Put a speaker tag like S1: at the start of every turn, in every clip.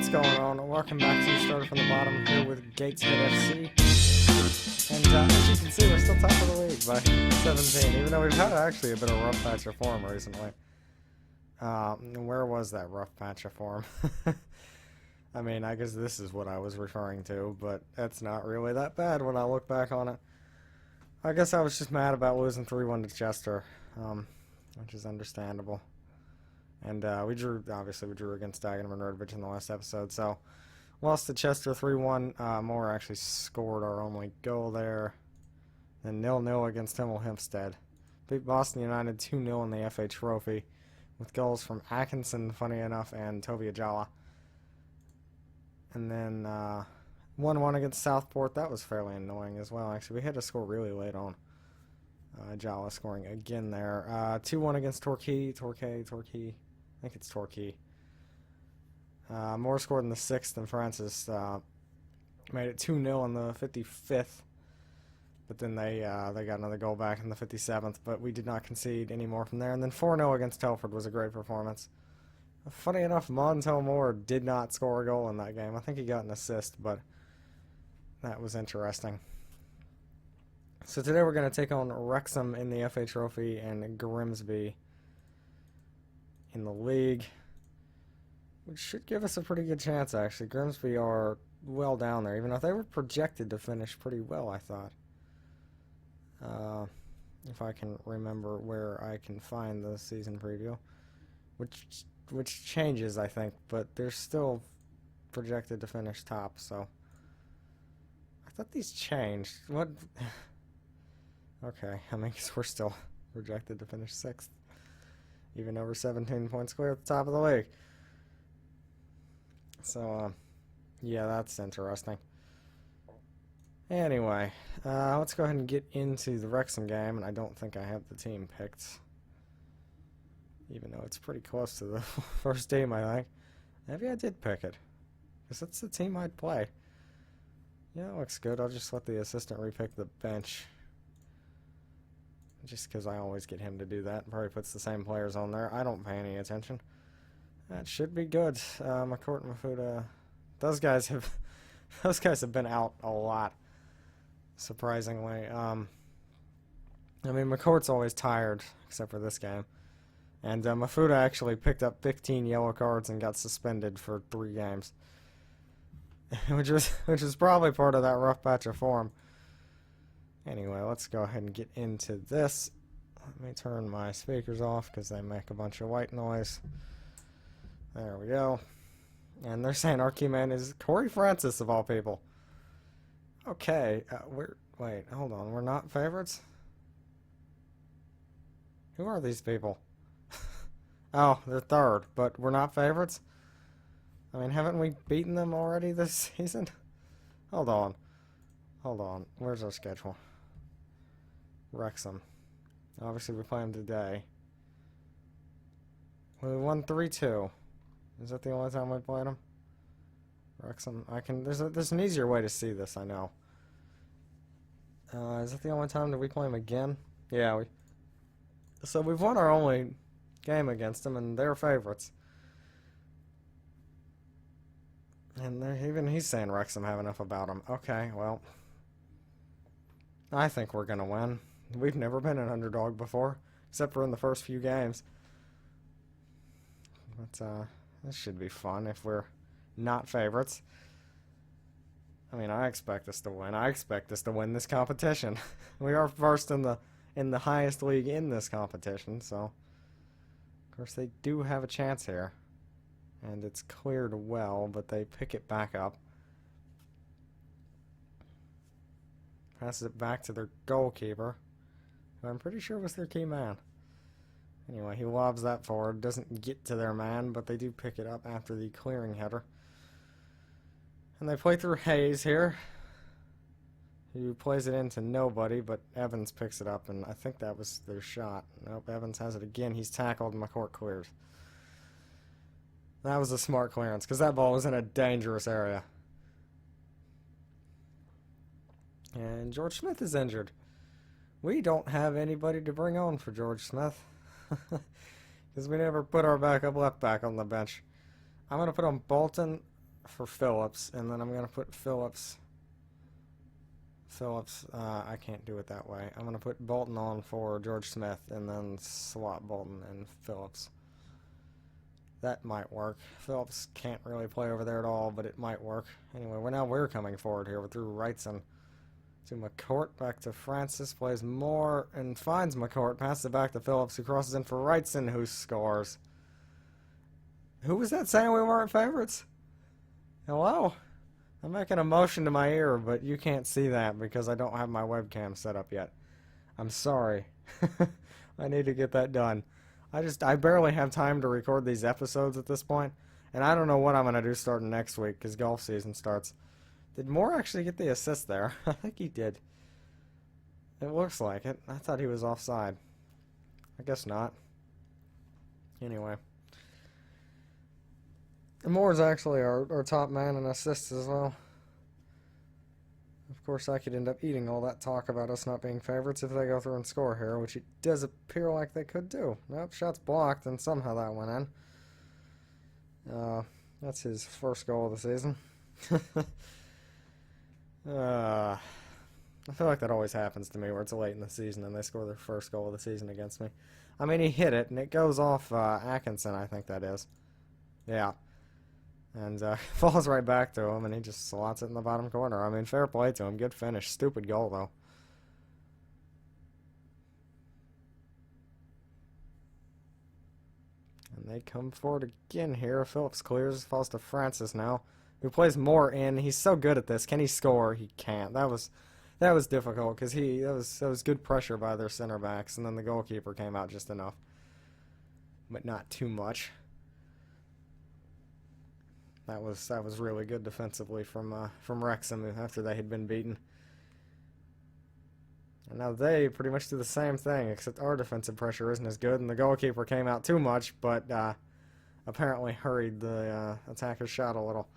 S1: what's going on? Welcome back to Started from the Bottom here with Gateshead FC. And as you can see, we're still top of the league by 17, even though we've had actually a bit of a rough patch of form recently. Where was that rough patch of form? I mean, I guess this is what I was referring to, but it's not really that bad when I look back on it. I guess I was just mad about losing 3-1 to Chester, which is understandable. And obviously we drew against Dagenham and Rodovich in the last episode, so lost to Chester 3-1. Moore actually scored our only goal there. Then 0-0 against Hemel Hempstead. Beat Boston United 2-0 in the FA Trophy, with goals from Atkinson, funny enough, and Toby Ajala. And then 1-1 against Southport. That was fairly annoying as well, actually. We had to score really late on. Ajala scoring again there. 2-1 against Torquay. I think it's Torquay. Moore scored in the 6th, and Francis made it 2-0 in the 55th. But then they got another goal back in the 57th, but we did not concede any more from there. And then 4-0 against Telford was a great performance. Funny enough, Montel Moore did not score a goal in that game. I think he got an assist, but that was interesting. So today we're going to take on Wrexham in the FA Trophy and Grimsby in the league, which should give us a pretty good chance, actually. Grimsby are well down there, even though they were projected to finish pretty well, I thought. If I can remember where I can find the season preview, which changes, I think, but they're still projected to finish top, so I thought these changed. What? Okay, I mean, we're still projected to finish 6th, even over 17 points clear at the top of the league. So, yeah, that's interesting. Anyway, let's go ahead and get into the Wrexham game, and I don't think I have the team picked, even though it's pretty close to the first team, I think. Maybe I did pick it, because that's the team I'd play. Yeah, that looks good. I'll just let the assistant repick the bench, just because I always get him to do that. Probably puts the same players on there. I don't pay any attention. That should be good. McCourt and Mafuda, those guys have been out a lot, surprisingly. I mean, McCourt's always tired, except for this game. And Mafuda actually picked up 15 yellow cards and got suspended for 3 games, which was probably part of that rough patch of form. Anyway, let's go ahead and get into this. Let me turn my speakers off because they make a bunch of white noise. There we go. And they're saying our key man is Corey Francis, of all people. Okay, wait, hold on. We're not favorites? Who are these people? Oh, they're 3rd, but we're not favorites? I mean, haven't we beaten them already this season? Hold on. Where's our schedule? Wrexham. Obviously, we play them today. We won 3-2. Is that the only time we played them? Wrexham. There's an easier way to see this, I know. Is that the only time that we play them again? Yeah, so we've won our only game against them, and they're favorites. And even he's saying Wrexham have enough about them. Okay, well, I think we're going to win. We've never been an underdog before, except for in the first few games. But this should be fun if we're not favorites. I mean, I expect us to win. I expect us to win this competition. We are first in the highest league in this competition, so of course they do have a chance here. And it's cleared well, but they pick it back up. Passes it back to their goalkeeper, who I'm pretty sure was their key man. Anyway, he lobs that forward. Doesn't get to their man, but they do pick it up after the clearing header. And they play through Hayes here, who plays it into nobody, but Evans picks it up, and I think that was their shot. Nope, Evans has it again. He's tackled, and McCourt clears. That was a smart clearance, because that ball was in a dangerous area. And George Smith is injured. We don't have anybody to bring on for George Smith. Because we never put our backup left back on the bench. I'm going to put on Bolton for Phillips, and then I'm going to put Phillips, I can't do it that way. I'm going to put Bolton on for George Smith, and then swap Bolton and Phillips. That might work. Phillips can't really play over there at all, but it might work. Anyway, we're coming forward here. We're through Wrightson to McCourt, back to Francis, plays Moore, and finds McCourt, passes it back to Phillips, who crosses in for Wrightson, who scores. Who was that saying we weren't favorites? Hello? I'm making a motion to my ear, but you can't see that because I don't have my webcam set up yet. I'm sorry. I need to get that done. I barely have time to record these episodes at this point, and I don't know what I'm going to do starting next week because golf season starts. Did Moore actually get the assist there? I think he did. It looks like it. I thought he was offside. I guess not. Anyway. Moore's actually our top man in assists as well. Of course, I could end up eating all that talk about us not being favorites if they go through and score here, which it does appear like they could do. Nope, shot's blocked, and somehow that went in. That's his first goal of the season. I feel like that always happens to me where it's late in the season and they score their first goal of the season against me. I mean, he hit it, and it goes off Atkinson, I think that is. Yeah. And falls right back to him, and he just slots it in the bottom corner. I mean, fair play to him. Good finish. Stupid goal, though. And they come forward again here. Phillips clears, falls to Francis now, who plays Moore in. He's so good at this. Can he score? He can't. That was difficult because that was good pressure by their center backs, and then the goalkeeper came out just enough, but not too much. That was really good defensively from Wrexham after they had been beaten. And now they pretty much do the same thing, except our defensive pressure isn't as good, and the goalkeeper came out too much, but apparently hurried the attacker's shot a little.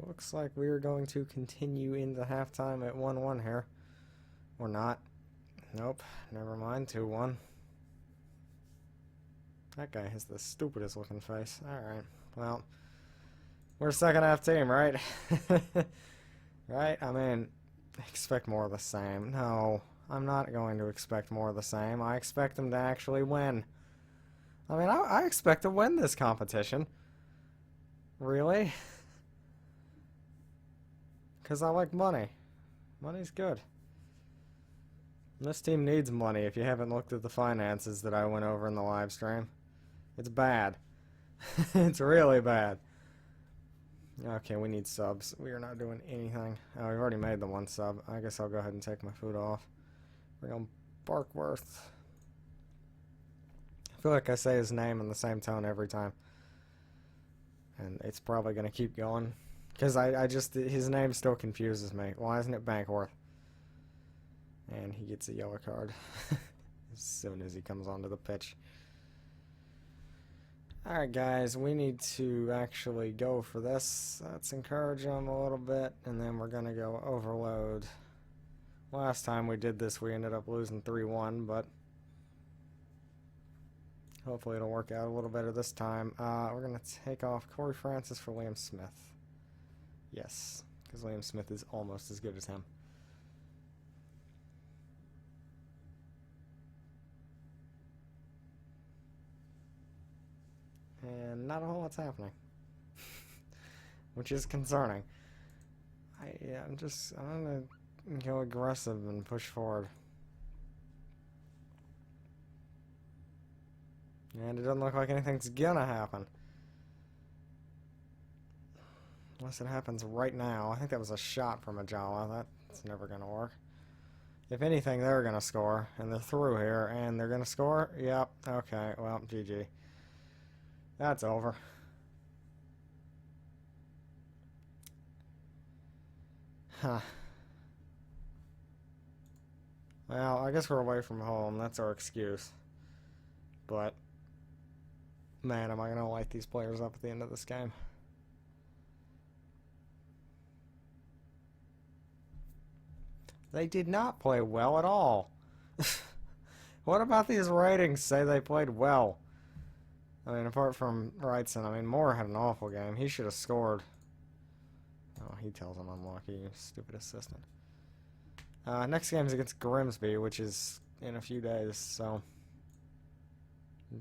S1: Looks like we are going to continue into halftime at 1-1 here. Or not. Nope. Never mind. 2-1. That guy has the stupidest looking face. Alright. Well, we're a second half team, right? Right? I mean, expect more of the same. No, I'm not going to expect more of the same. I expect them to actually win. I mean, I expect to win this competition. Really? Because I like money. Money's good. And this team needs money if you haven't looked at the finances that I went over in the live stream. It's bad. It's really bad. Okay, we need subs. We are not doing anything. Oh, we've already made the one sub. I guess I'll go ahead and take my food off. Bring on Barkworth. I feel like I say his name in the same tone every time. And it's probably going to keep going. Because his name still confuses me. Why isn't it Bankworth? And he gets a yellow card as soon as he comes onto the pitch. Alright guys, we need to actually go for this. Let's encourage them a little bit, and then we're going to go overload. Last time we did this, we ended up losing 3-1, but hopefully it'll work out a little better this time. We're going to take off Corey Francis for Liam Smith. Yes, because Liam Smith is almost as good as him. And not a whole lot's happening. Which is concerning. I'm going to go aggressive and push forward. And it doesn't look like anything's gonna happen. Unless it happens right now. I think that was a shot from Ajala. That's never going to work. If anything, they're going to score. And they're through here. And they're going to score? Yep. Okay. Well, GG. That's over. Huh. Well, I guess we're away from home. That's our excuse. But, man, am I going to light these players up at the end of this game. They did not play well at all. What about these ratings say they played well? I mean, apart from Wrightson, I mean, Moore had an awful game. He should have scored. Oh, he tells him unlucky, you stupid assistant. Next game is against Grimsby, which is in a few days, so...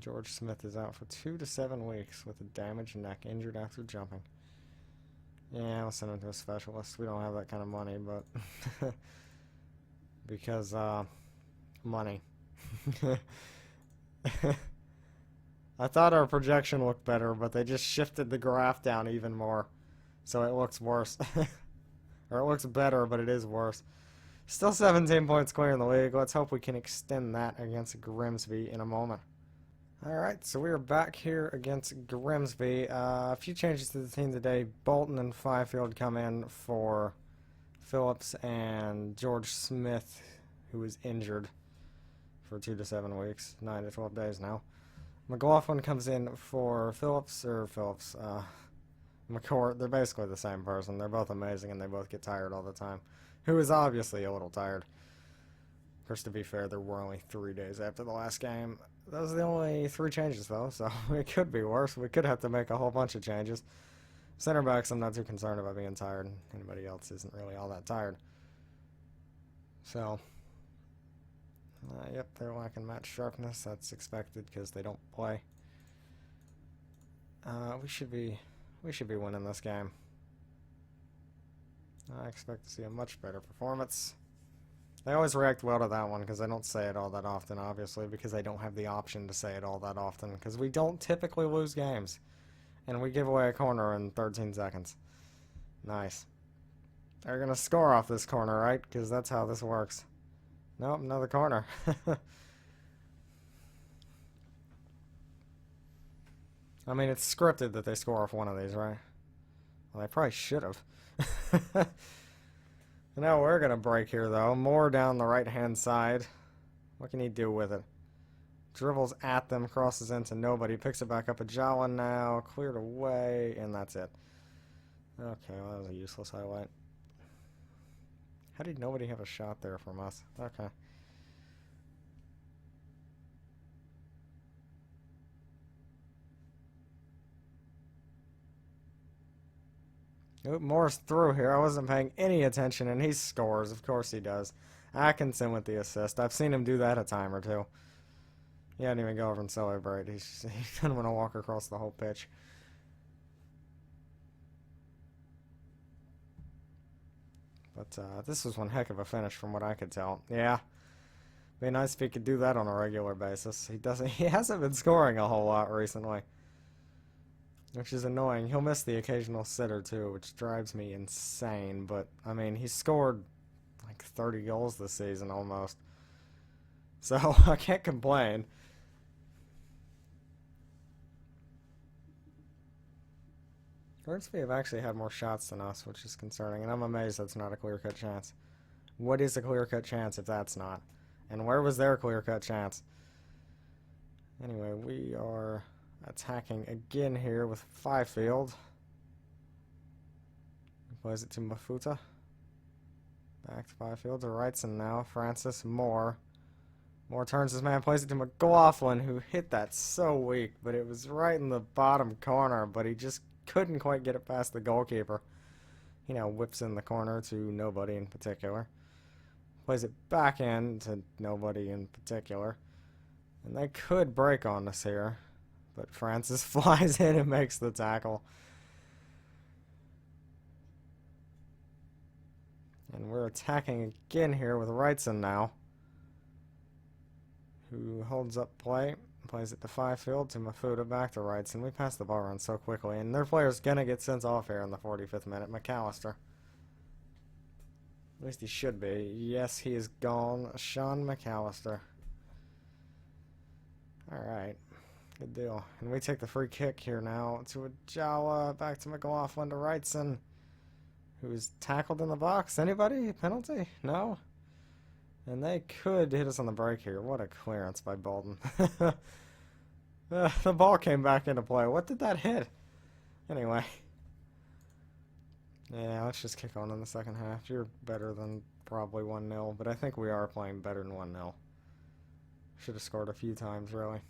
S1: George Smith is out for 2 to 7 weeks with a damaged neck, injured after jumping. Yeah, we'll send him to a specialist. We don't have that kind of money, but... because, money. I thought our projection looked better, but they just shifted the graph down even more. So it looks worse. Or it looks better, but it is worse. Still 17 points clear in the league. Let's hope we can extend that against Grimsby in a moment. Alright, so we are back here against Grimsby. A few changes to the team today. Bolton and Fifield come in for Phillips and George Smith, who is injured for 2 to 7 weeks, 9 to 12 days now. McLaughlin comes in for McCourt. They're basically the same person. They're both amazing and they both get tired all the time. Who is obviously a little tired. Of course, to be fair, there were only 3 days after the last game. Those are the only 3 changes, though, so it could be worse. We could have to make a whole bunch of changes. Center backs, I'm not too concerned about being tired. Anybody else isn't really all that tired. So, yep, they're lacking match sharpness. That's expected because they don't play. We should be winning this game. I expect to see a much better performance. They always react well to that one because I don't say it all that often, obviously, because I don't have the option to say it all that often, because we don't typically lose games. And we give away a corner in 13 seconds. Nice. They're going to score off this corner, right? Because that's how this works. Nope, another corner. I mean, it's scripted that they score off one of these, right? Well, they probably should have. Now we're going to break here, though. Moore down the right-hand side. What can he do with it? Dribbles at them, crosses into nobody, picks it back up. Ajawa now, cleared away, and that's it. Okay, well, that was a useless highlight. How did nobody have a shot there from us? Okay. Oop, Moore's through here. I wasn't paying any attention, and he scores. Of course he does. Atkinson with the assist. I've seen him do that a time or two. He didn't even go over and celebrate. He didn't want to walk across the whole pitch. But this was one heck of a finish from what I could tell. Yeah. Be nice if he could do that on a regular basis. He hasn't been scoring a whole lot recently. Which is annoying. He'll miss the occasional sitter too, which drives me insane. But, I mean, he's scored like 30 goals this season almost. So, I can't complain. Grimsby have actually had more shots than us, which is concerning. And I'm amazed that's not a clear-cut chance. What is a clear-cut chance if that's not? And where was their clear-cut chance? Anyway, we are attacking again here with Fifield. He plays it to Mafuta. Back to Fifield to Wrightson now. Francis Moore. Moore turns his man, plays it to McLaughlin, who hit that so weak, but it was right in the bottom corner, but he just couldn't quite get it past the goalkeeper. He now whips in the corner to nobody in particular. Plays it back in to nobody in particular. And they could break on us here. But Francis flies in and makes the tackle. And we're attacking again here with Wrightson now, who holds up play, plays it to Fifield, to Mafuta, back to Wrightson. We pass the ball around so quickly, and their player's going to get sent off here in the 45th minute. McAllister. At least he should be. Yes, he is gone. Sean McAllister. Alright. Good deal. And we take the free kick here now to Ajawa, back to McLaughlin to Wrightson, who's tackled in the box. Anybody? Penalty? No? And they could hit us on the break here. What a clearance by Bolton. The ball came back into play. What did that hit? Anyway. Yeah, let's just kick on in the second half. You're better than probably 1-0, but I think we are playing better than 1-0. Should have scored a few times, really.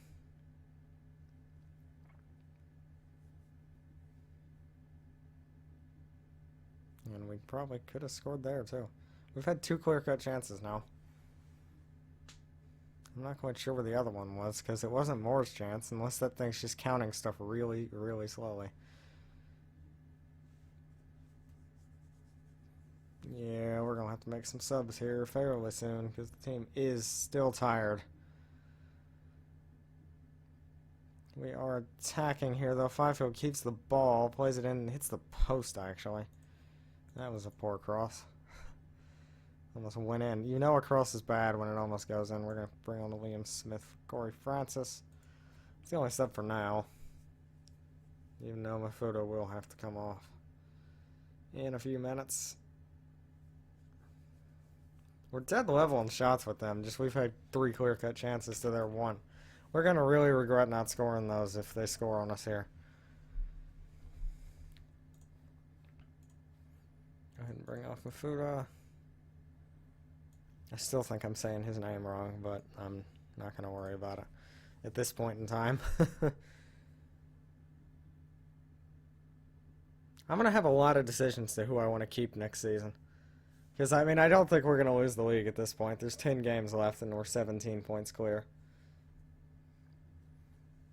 S1: And we probably could have scored there, too. We've had 2 clear-cut chances now. I'm not quite sure where the other one was, because it wasn't Moore's chance, unless that thing's just counting stuff really, really slowly. Yeah, we're going to have to make some subs here fairly soon, because the team is still tired. We are attacking here, though. Fifield keeps the ball, plays it in, and hits the post, actually. That was a poor cross. Almost went in. You know a cross is bad when it almost goes in. We're going to bring on the Liam Smith, Corey Francis. It's the only sub for now. Even though my photo will have to come off in a few minutes. We're dead level in shots with them. Just we've had 3 clear-cut chances to their 1. We're going to really regret not scoring those if they score on us here. Go ahead and bring off Mafuda. I still think I'm saying his name wrong, but I'm not going to worry about it at this point in time. I'm going to have a lot of decisions to who I want to keep next season. Because, I mean, I don't think we're going to lose the league at this point. There's 10 games left, and we're 17 points clear.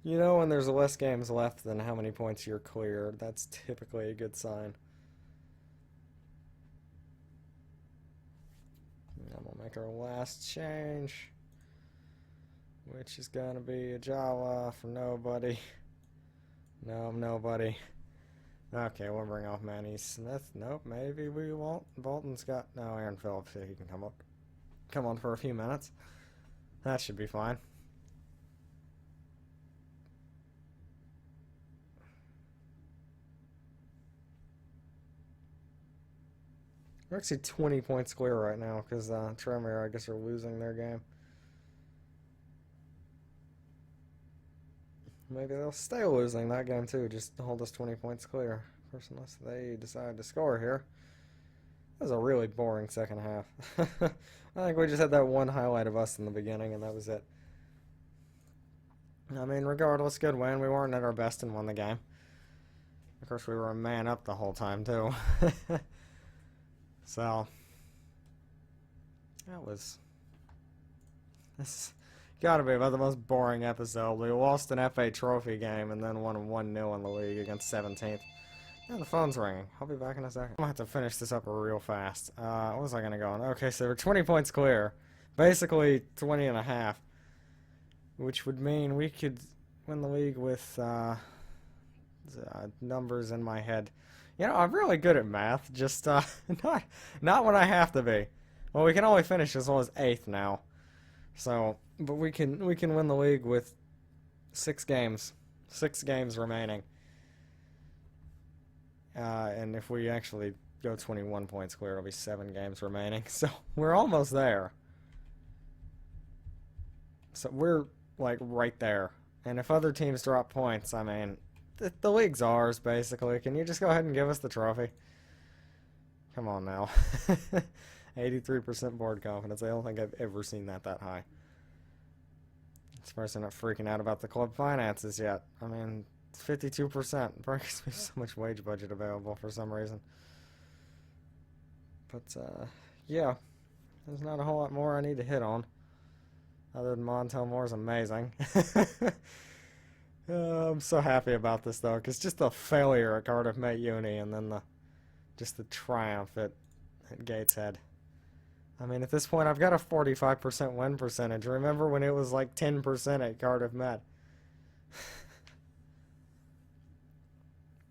S1: You know, when there's less games left than how many points you're clear, that's typically a good sign. And we'll make our last change, which is going to be a Jawa for nobody. No, nobody. Okay, we'll bring off Manny Smith. Nope, maybe we won't. Bolton's got... No, Aaron Phillips, he can come on for a few minutes. That should be fine. We're actually 20 points clear right now because Tremere, I guess, are losing their game. Maybe they'll stay losing that game too, just to hold us 20 points clear. Of course, unless they decide to score here. That was a really boring second half. I think we just had that one highlight of us in the beginning, and that was it. I mean, regardless, good win. We weren't at our best and won the game. Of course, we were a man up the whole time too. So, that was... This gotta be about the most boring episode. We lost an FA Trophy game and then won 1-0 in the league against 17th. Yeah, the phone's ringing. I'll be back in a second. I'm gonna have to finish this up real fast. What was I gonna go on? Okay, so we're 20 points clear. Basically 20 and a half. Which would mean we could win the league with numbers in my head. You know, I'm really good at math, just not when I have to be. Well, we can only finish as low as 8th now. So, but we can win the league with 6 games. 6 games remaining. And if we actually go 21 points clear, it'll be 7 games remaining. So, we're almost there. So, we're like right there. And if other teams drop points, I mean, the league's ours, basically. Can you just go ahead and give us the trophy? Come on now. 83% board confidence. I don't think I've ever seen that high. This person not freaking out about the club finances yet. I mean, it's 52%. Because we have so much wage budget available for some reason. But, yeah. There's not a whole lot more I need to hit on. Other than Montel Moore's amazing. I'm so happy about this though, because just the failure at Cardiff Met Uni and then just the triumph at Gateshead. I mean, at this point, I've got a 45% win percentage. Remember when it was like 10% at Cardiff Met?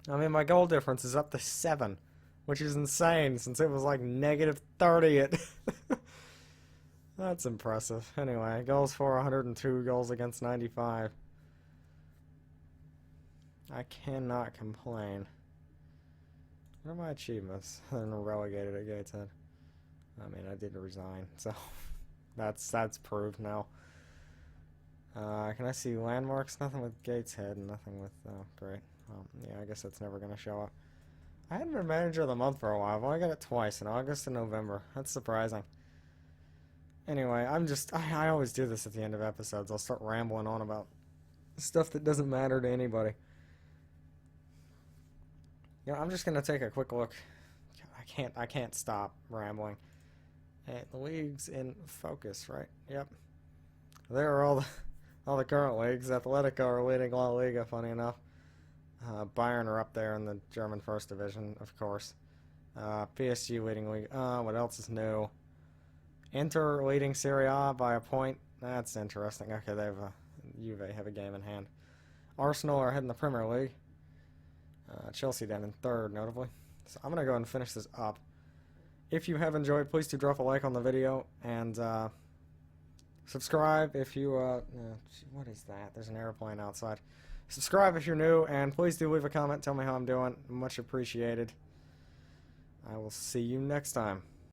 S1: I mean, my goal difference is up to 7, which is insane since it was like -30 at... That's impressive. Anyway, goals for 102, goals against 95. I cannot complain. What are my achievements? I'm relegated at Gateshead. I mean, I did resign, so that's proved now. Can I see landmarks? Nothing with Gateshead, nothing with... Oh, great. Yeah, I guess that's never going to show up. I hadn't been manager of the month for a while. I've only got it twice, in August and November. That's surprising. Anyway, I always do this at the end of episodes. I'll start rambling on about stuff that doesn't matter to anybody. You know, I'm just gonna take a quick look. I can't stop rambling. Hey, the leagues in focus, right? Yep. There are all the current leagues. Atletico are leading La Liga, funny enough. Bayern are up there in the German First Division, of course. PSG leading league. What else is new? Inter leading Serie A by a point. That's interesting. Okay, Juve have a game in hand. Arsenal are ahead in the Premier League. Chelsea down in third, notably. So I'm going to go ahead and finish this up. If you have enjoyed, please do drop a like on the video, and subscribe if you, what is that? There's an airplane outside. Subscribe if you're new, and please do leave a comment. Tell me how I'm doing. Much appreciated. I will see you next time.